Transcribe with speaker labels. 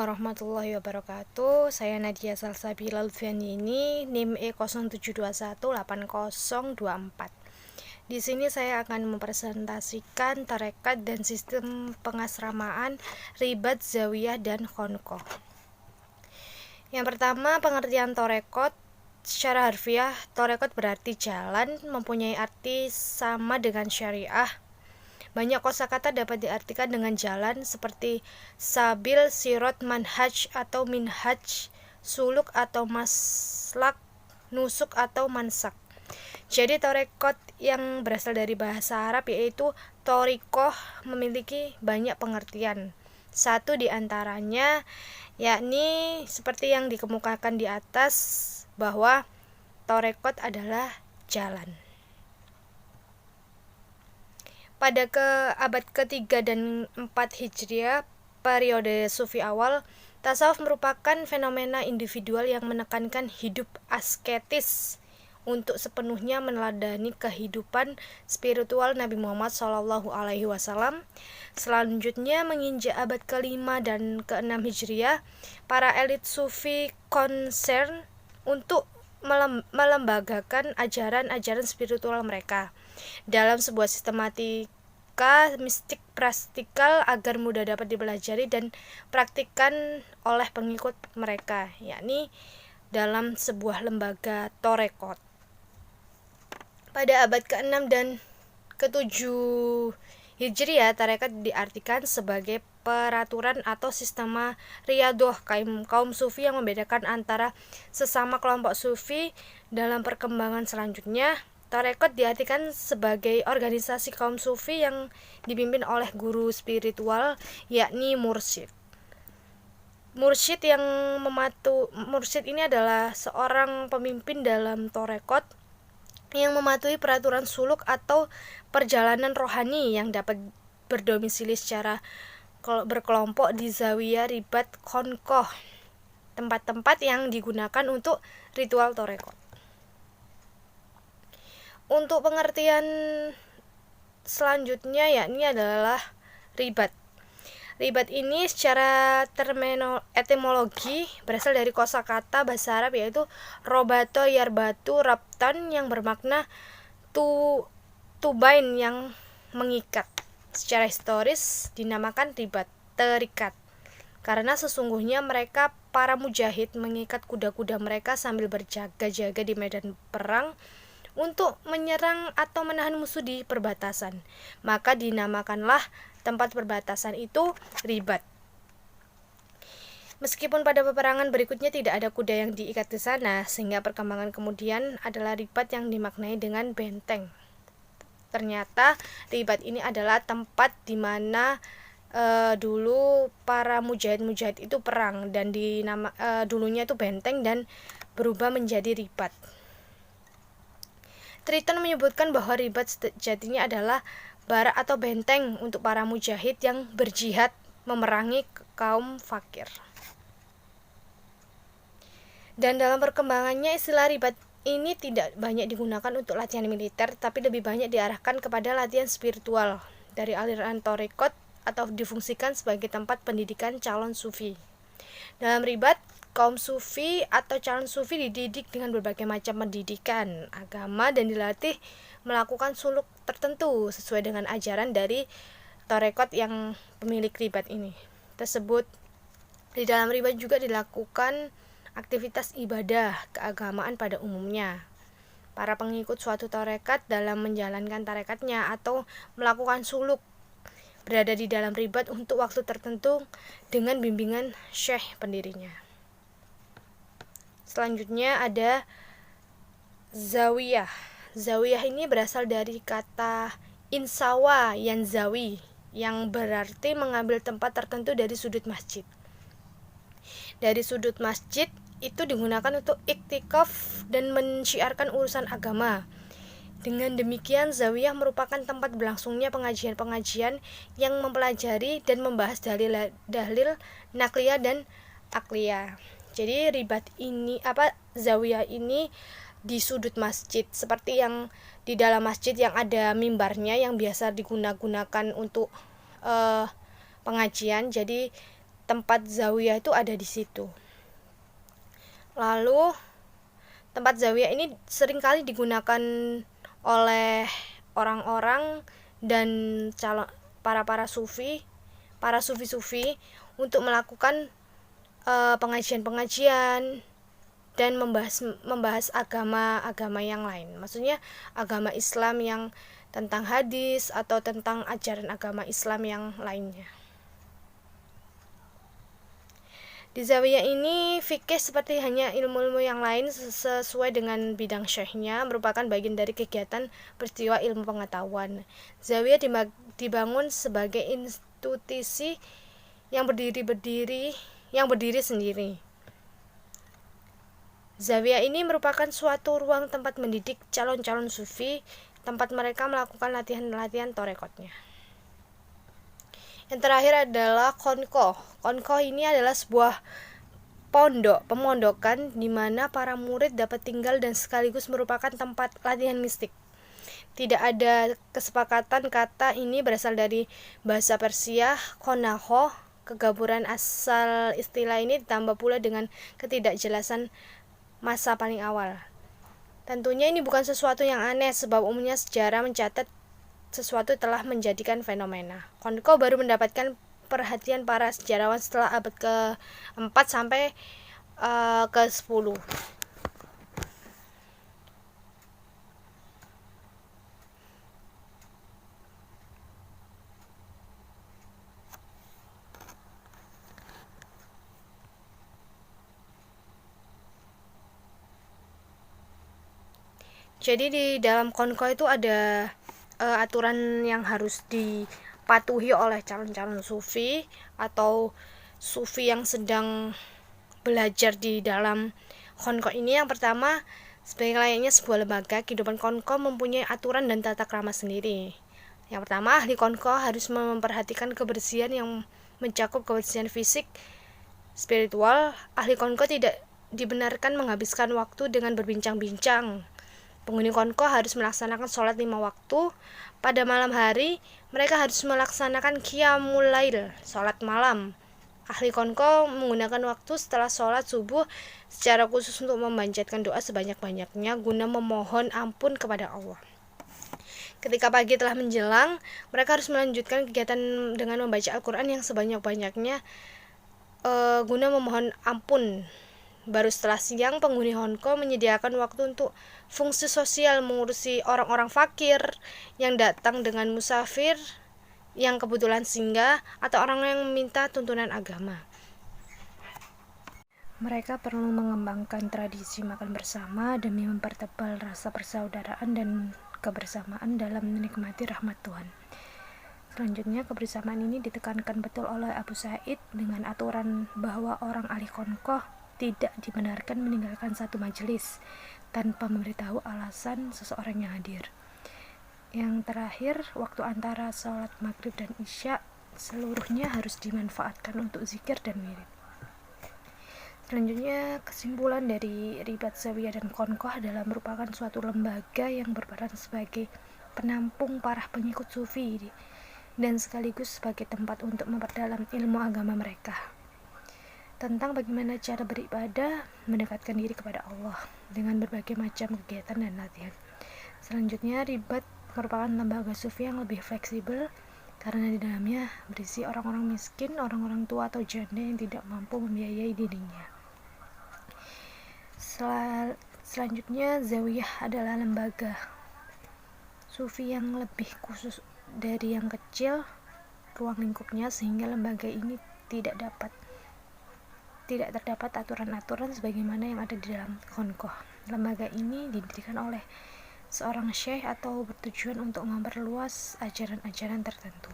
Speaker 1: warahmatullahi wabarakatuh. Saya Nadia Salsabila Lutfiani ini NIM E07218024. Di sini saya akan mempresentasikan tarekat dan sistem pengasramaan ribat, zawiyah, dan khonqoh. Yang pertama, pengertian torekot. Secara harfiah, torekot berarti jalan, mempunyai arti sama dengan syariah. Banyak kosakata dapat diartikan dengan jalan seperti sabil, sirot, manhaj atau minhaj, suluk atau maslak, nusuk atau mansak. Jadi torekot yang berasal dari bahasa Arab yaitu torikoh memiliki banyak pengertian. Satu di antaranya yakni seperti yang dikemukakan di atas bahwa torekot adalah jalan. Pada abad ke-3 dan 4 Hijriah, periode Sufi awal, tasawuf merupakan fenomena individual yang menekankan hidup asketis untuk sepenuhnya meneladani kehidupan spiritual Nabi Muhammad SAW. Selanjutnya menginjak abad ke-5 dan ke-6 Hijriah, para elit Sufi concern untuk melembagakan ajaran-ajaran spiritual mereka dalam sebuah sistematika mistik praktikal agar mudah dapat dipelajari dan praktikkan oleh pengikut mereka, yakni dalam sebuah lembaga torekot. Pada abad ke-6 dan ke-7 Hijriah, tarekat diartikan sebagai peraturan atau sistema riyadoh kaum sufi yang membedakan antara sesama kelompok sufi. Dalam perkembangan selanjutnya, tarekat diartikan sebagai organisasi kaum sufi yang dipimpin oleh guru spiritual, yakni mursyid. Mursyid ini adalah seorang pemimpin dalam tarekat yang mematuhi peraturan suluk atau perjalanan rohani yang dapat berdomisili secara berkelompok di zawiyah, ribat, khonqoh, tempat-tempat yang digunakan untuk ritual tarekat. Untuk pengertian selanjutnya yakni adalah ribat. Ribat ini secara etimologi berasal dari kosakata bahasa Arab yaitu robato yarbatu rabtan yang bermakna tubain yang mengikat. Secara historis dinamakan ribat, terikat, karena sesungguhnya mereka para mujahid mengikat kuda-kuda mereka sambil berjaga-jaga di medan perang untuk menyerang atau menahan musuh di perbatasan. Maka dinamakanlah tempat perbatasan itu ribat. Meskipun pada peperangan berikutnya tidak ada kuda yang diikat di sana, sehingga perkembangan kemudian adalah ribat yang dimaknai dengan benteng. Ternyata ribat ini adalah tempat di mana dulu para mujahid itu perang, dan dulunya itu benteng dan berubah menjadi ribat. Triton menyebutkan bahwa ribat sejatinya adalah barak atau benteng untuk para mujahid yang berjihad memerangi kaum fakir. Dan dalam perkembangannya istilah ribat ini tidak banyak digunakan untuk latihan militer, tapi lebih banyak diarahkan kepada latihan spiritual dari aliran tarekat atau difungsikan sebagai tempat pendidikan calon sufi. Dalam ribat, kaum sufi atau calon sufi dididik dengan berbagai macam pendidikan agama dan dilatih melakukan suluk tertentu sesuai dengan ajaran dari tarekat yang pemilik ribat ini tersebut. Di dalam ribat juga dilakukan aktivitas ibadah keagamaan pada umumnya. Para pengikut suatu tarekat dalam menjalankan tarekatnya atau melakukan suluk berada di dalam ribat untuk waktu tertentu dengan bimbingan syekh pendirinya. Selanjutnya ada zawiyah. Zawiyah ini berasal dari kata insawa yanzawi yang berarti mengambil tempat tertentu dari sudut masjid. Dari sudut masjid itu digunakan untuk iktikaf dan mensyiarkan urusan agama. Dengan demikian, zawiyah merupakan tempat berlangsungnya pengajian-pengajian yang mempelajari dan membahas dalil nakliyah dan akliyah. Jadi zawiyah ini di sudut masjid, seperti yang di dalam masjid yang ada mimbarnya yang biasa digunakan untuk pengajian. Jadi tempat zawiyah itu ada di situ. Lalu tempat zawiyah ini seringkali digunakan oleh orang-orang dan para sufi untuk melakukan pengajian-pengajian dan membahas agama yang lain. Maksudnya agama Islam yang tentang hadis atau tentang ajaran agama Islam yang lainnya. Di zawiyah ini fikih seperti hanya ilmu-ilmu yang lain sesuai dengan bidang syekhnya, merupakan bagian dari kegiatan peristiwa ilmu pengetahuan. Zawiyah dibangun sebagai institusi yang berdiri sendiri. Zawiyah ini merupakan suatu ruang tempat mendidik calon-calon sufi, tempat mereka melakukan latihan-latihan torekotnya. Yang terakhir adalah konkoh. Konkoh ini adalah sebuah pemondokan di mana para murid dapat tinggal dan sekaligus merupakan tempat latihan mistik. Tidak ada kesepakatan kata ini berasal dari bahasa Persia, konaho. Kegaburan asal istilah ini ditambah pula dengan ketidakjelasan masa paling awal. Tentunya ini bukan sesuatu yang aneh, sebab umumnya sejarah mencatat sesuatu telah menjadikan fenomena. Konkoh baru mendapatkan perhatian para sejarawan setelah abad ke-4 sampai ke-10. Jadi di dalam konkoh itu ada aturan yang harus dipatuhi oleh calon-calon sufi atau sufi yang sedang belajar di dalam konkoh ini. Yang pertama, sebagai layaknya sebuah lembaga, kehidupan konkoh mempunyai aturan dan tata krama sendiri. Yang pertama, ahli konkoh harus memperhatikan kebersihan yang mencakup kebersihan fisik, spiritual. Ahli konkoh tidak dibenarkan menghabiskan waktu dengan berbincang-bincang. Penghuni konkoh harus melaksanakan sholat 5 waktu. Pada malam hari, mereka harus melaksanakan qiyamul lail, sholat malam. Ahli konkoh menggunakan waktu setelah sholat subuh secara khusus untuk memanjatkan doa sebanyak-banyaknya guna memohon ampun kepada Allah. Ketika pagi telah menjelang, mereka harus melanjutkan kegiatan dengan membaca Al-Quran yang sebanyak-banyaknya guna memohon ampun. Baru setelah siang, penghuni konkoh menyediakan waktu untuk fungsi sosial, mengurusi orang-orang fakir yang datang dengan musafir yang kebetulan singgah atau orang yang meminta tuntunan agama. Mereka perlu mengembangkan tradisi makan bersama demi mempertebal rasa persaudaraan dan kebersamaan dalam menikmati rahmat Tuhan. Selanjutnya, kebersamaan ini ditekankan betul oleh Abu Sa'id dengan aturan bahwa orang ahli konkoh tidak dibenarkan meninggalkan satu majelis tanpa memberitahu alasan seseorang yang hadir. Yang terakhir, waktu antara sholat maghrib dan isya seluruhnya harus dimanfaatkan untuk zikir dan wirid. Selanjutnya, kesimpulan dari Ribat Zawiyah dan Konkoh adalah merupakan suatu lembaga yang berperan sebagai penampung para pengikut sufi dan sekaligus sebagai tempat untuk memperdalam ilmu agama mereka, tentang bagaimana cara beribadah, mendekatkan diri kepada Allah dengan berbagai macam kegiatan dan latihan. Selanjutnya, Ribat merupakan lembaga sufi yang lebih fleksibel karena di dalamnya berisi orang-orang miskin, orang-orang tua atau janda yang tidak mampu membiayai dirinya. Selanjutnya, Zawiyah adalah lembaga sufi yang lebih khusus dari yang kecil ruang lingkupnya, sehingga lembaga ini tidak terdapat aturan-aturan sebagaimana yang ada di dalam konkoh. Lembaga ini didirikan oleh seorang syekh atau bertujuan untuk memperluas ajaran-ajaran tertentu.